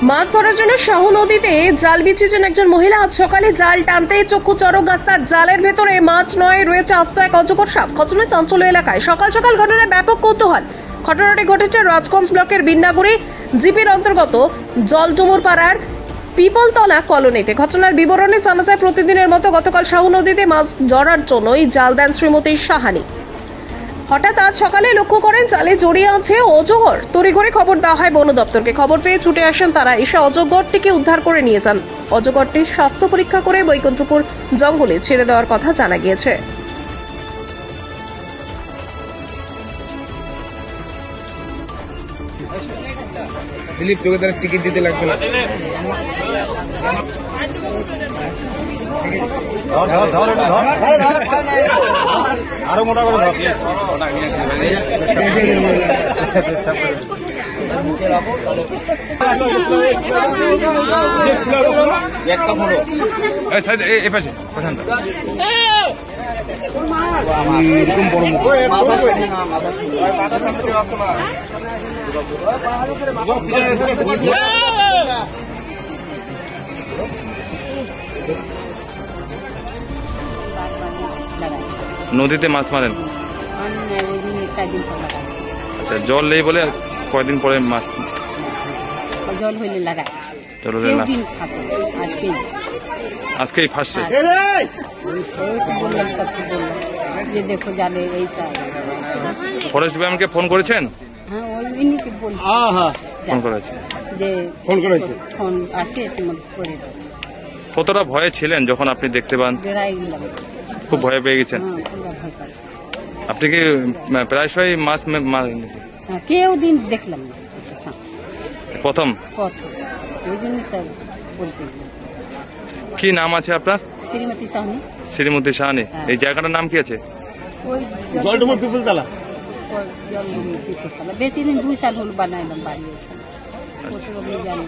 মাছ ধরার জন্য শাহু নদীতে জাল বিছিয়েছেন একজন মহিলা। আজ সকালে জাল টানতে চক্ষু চড়ক গাছার জালের ভেতরে মাছ নয়, রয়েছে আস্ত এক অজগর সাপ। ঘটনায় চাঞ্চল্য এলাকায়। সকাল সকাল ঘটনায় ব্যাপক কৌতূহল। ঘটনাটি ঘটেছে রাজগঞ্জ ব্লকের বিন্নাগুড়ি জিপির অন্তর্গত জলডুমুর পাড়ার পিপলতলা কলোনিতে। ঘটনার বিবরণে জানা যায়, প্রতিদিনের মতো গতকাল শাহু নদীতে মাছ ধরার জন্যই জাল দেন শ্রীমতী সাহানি। হঠাৎ আজ সকালে লক্ষ্য করেন জালে জড়িয়ে আছে অজগর। তড়িঘড়ি খবর দেওয়া হয় বন দপ্তরকে। খবর পেয়ে ছুটে আসেন তারা। এসে অজগরটিকে উদ্ধার করে নিয়ে যান। অজগরটির স্বাস্থ্য পরীক্ষা করে বৈকুণ্ঠপুর জঙ্গলে ছেড়ে দেওয়ার কথা জানা গিয়েছে। দিলীপ তোকে তারা টিকিট দিতে লাগবে না। আরো মোটা করে নদীতে মাছ মারেন? আচ্ছা, জল নেই বলে কয়দিন পরে মাছ জল হইলে লাগায়। আজকেই ফাঁসছে। যে দেখো জালে এইটা। ফরেস্ট ডিপার্টমেন্টকে ফোন করেছেন? হ্যাঁ, ওইনিকে বলছি। ফোন করেছে যে ফোন করেছে, ফোন আসে তোমার করে দাও। কতটা ভয়ে ছিলেন যখন আপনি দেখতে পান? ডরাই গেলাম। খুব ভয় পেয়ে গেছেন? হ্যাঁ, পুরো ভয় পাচ্ছি। আপনি কি প্রায়শই মাছ মারেন? হ্যাঁ, কেউ দিন দেখলাম না। প্রথম? ওই জন্য তো বলতে। কি নাম আছে আপনার? শ্রীমতী সাহানি। শ্রীমতী সাহানি। এই জায়গাটার নাম কি আছে? ওই জলডুমুর পিপলতলা। জলডুমুর পিপলতলা। বেশি দিন 2 সাল হল বানাইলাম বাড়ি। ওখানে জানি।